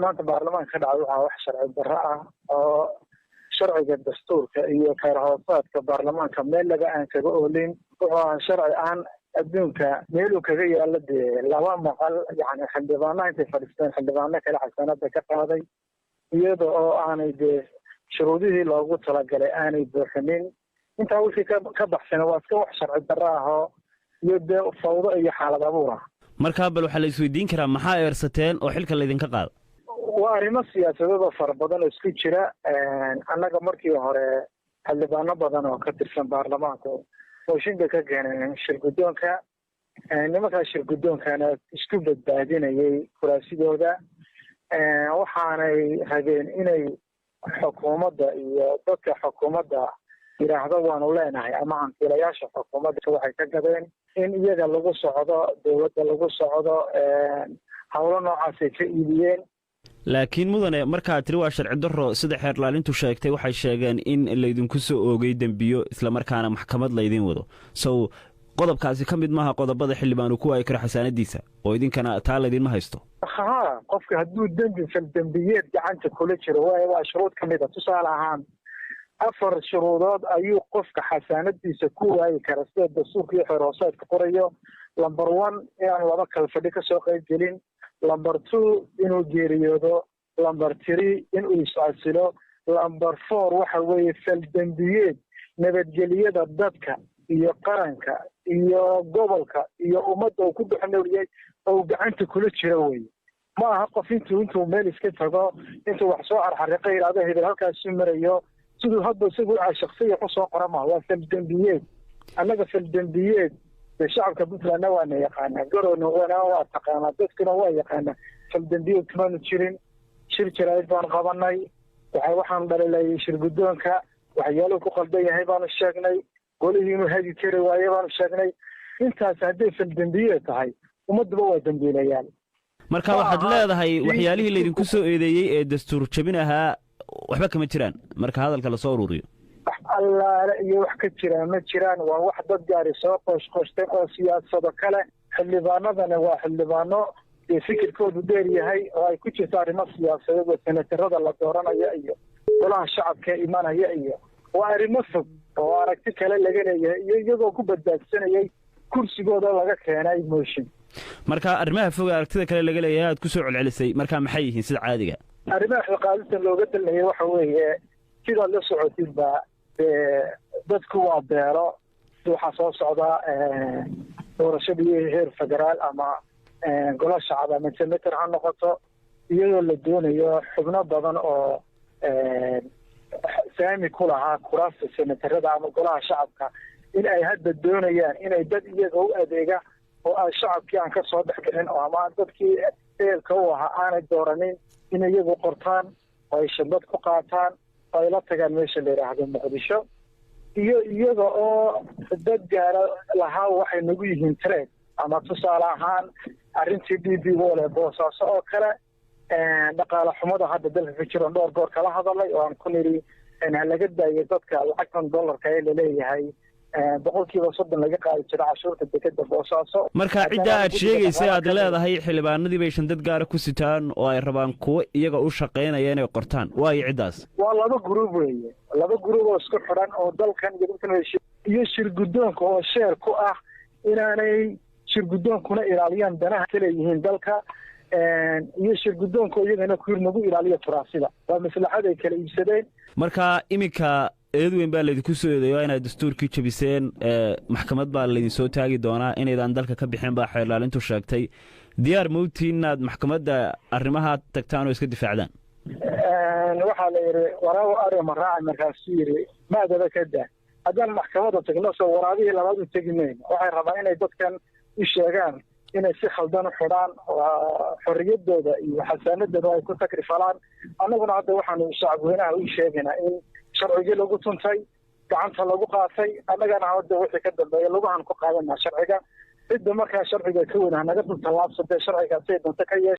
maanta baarlamaanka ka dhacay waxaa wax sharci darro ah oo sharciga dastuurka iyo khayr hoosaadka baarlamaanka meel laga aan kaga oolin wuxuu ahaa sharci aan adduunka meeluu kaga yaala dee laba maqal yani xildhibaanaha intay fadhiisteen xildhibaano kale xasaanada ka qaaday iyada oo aanay dee shuruudihii loogu talagalay aanay buuxinin intaa wixii ka baxsana waa iska wax sharci darro ah oo iyo dee fawdo iyo xaalad abuur ah. markaa bal waxaa la isweydiin karaa maxaa eersateen oo xilka laydinka qaada? waa arrimo siyaasadooda fara badan oo isku jira. annaga markii hore xildhibaano badan oo ka tirsan baarlamaanka mooshinka ka keeneen shirguddoonka nimankaa shirguddoonkana isku badbaadinayay kuraasidooda waxaanay rabeen inay xukuumadda iyo dadka xukuumadda yidhaahdo waanu leenahay ama hantiilayaasha xukuumadda waxay ka gadeen in iyaga lagu socdo dowladda lagu socdo howlo noocaasay ka iibiyeen. laakiin mudane markaa tiri waa sharci darro sida xeerlaalintu sheegtay waxay sheegeen in laydinku soo oogay dembiyo islamarkaana maxkamad laydin wado sow qodobkaasi ka mid maaha qodobada xildhibaanu ku waayi karo xasaanadiisa oo idinkana taa laydinma haysto? haa qofka hadduu dembiyeed gacanta kula jiro waa shuruud ka mid a. tusaale ahaan 4 shuruudood ayuu qofka xasaanadiisa ku waayi kara sida dastuurka iyo xeer hoosaadka qorayo. number 1 inaan laba kala fadhi ka soo qayb gelin. number 2 inuu geeriyoodo. number 3 inuu iscasilo. number 4 waxa weeye faldembiyeed nabadgelyada dadka iyo qaranka iyo gobolka iyo ummadda uu ku duxnooliyey oo gacanta kula jira weye. ma aha qof intuu meel iska tago intuu wax soo xarxariiqa yidhahdo hebel halkaasu marayo siduu hadda isagu shaksiya ku soo qora maha. waa faldembiyeed. annaga faldembiyeed shacabka puntlandna waana yaqaanaa garowna waa taqaanaa dadkuna waa yaqaanaa. faldembiyeed kumaanu jirin. shir jaraa'id baan qabanay waxaan dhalilayay shirguddoonka waxyaaluhu ku qaldan yahay baanu sheegnay. golihii inuu hagi kari waaye baanu sheegnay. intaas hadday faldembiyeed tahay ummadduba waa dembiilayaal. marka waxaad leedahay waxyaalihii laydinku soo eedeeyey ee dastuur jabin ahaa waxba kama jiraan marka hadalka lasoo ururiyo? wax allaale iyo wax ka jiraan ma jiraan. waa wax dad gaari soo qoosqoostay oo siyaasado kale. xildhibaanadana waa xildhibaano dee fikirkoodu dheer yahay oo ay ku jirto arrimo siyaasadeed oo senatarada la dooranaya iyo golaha shacabka imanaya iyo waa arrimo fog oo aragti kale laga leeyahay iyo iyagoo ku badbaadsanayay kursigooda laga keenay mooshin. marka arrimaha fog aragtida kale laga leeyahay aad ku soo celcelisay marka maxay yihiin sida caadiga? arrimaha xilqaadinta looga dalnayay waxa weeye sidaad la socotidba dadku waa beero. waxaa soo socda doorashadii heer federaal ama golo shacab ama senator ha noqoto iyadoo la doonayo xubno badan oo saami ku lahaa kuraasta senatarada ama golaha shacabka in ay hadda doonayaan inay dad iyaga u adeega oo aan shacabkii aan ka soo dhex bixin oo ama dadkii eelka u ahaa aanay dooranin in iyagu qortaan oo ay shabad ku qaataan oo ay la tagaan meesha la yidhaahdo muqdisho iyo iyaga oo dad gaara lahaa waxay nagu yihiin trade ama tusaale ahaan arrintii DB Wall ee boosaaso oo kale dhaqaale xumada hadda dalka ka jiro dhowr goor kala hadalay oo aan ku niri laga daayo dadka lacagtan dollarka ee la leeyahay boqolkiiba 30 laga qaadi jira cashuurta dekada boosaaso. marka cidda aad sheegaysay aad leedahay xildhibaanadii bay shan dad gaar ku sitaan oo ay rabaan kuwa iyaga u shaqeynaya inay qortaan waayo ciddaas? waa laba group weeye. laba group oo isku xiran oo dalkan iyo shirguddoonka oo sheer ku ah inaanay shirguddoonkuna ilaaliyaan danaha kale yihiin dalka iyo shirguddoonka iyagana nagu ilaaliya turaasida. waa maslaxad ay kala iibsadeen. marka iminka eed weyn baa laydinku soo eedeeyo inaad dastuurkii jabiseen. maxkamad baa laydin soo taagi doonaa inaydaan dalka ka bixin baa xeerlaalintu sheegtay. diyaar mawtiin inaad maxkamadda arrimaha tagtaan oo iska difaacdaan? waxaa la yidhi waraawo arima raaca markaasuu yidhi maadaba ka daa. haddaan maxkamadda tagno soo waraabihii labaad u tegi mayno. waxay rabaan inay dadkan u sheegaan inay si khaldan u xidhaan xorriyadooda iyo xasaanadooda ay ku takrifalaan. annaguna hadda waxaanu shacabweynaha u sheegaynaa in sharcigii lagu tuntay gacanta lagu qaatay. annagana hadda wixii ka dambeeya lugahan ku qaadanaa sharciga. cidda markaa sharciga ka weyn hanaga dul tallaabsatee sharcigaasay doonta ka yeesha.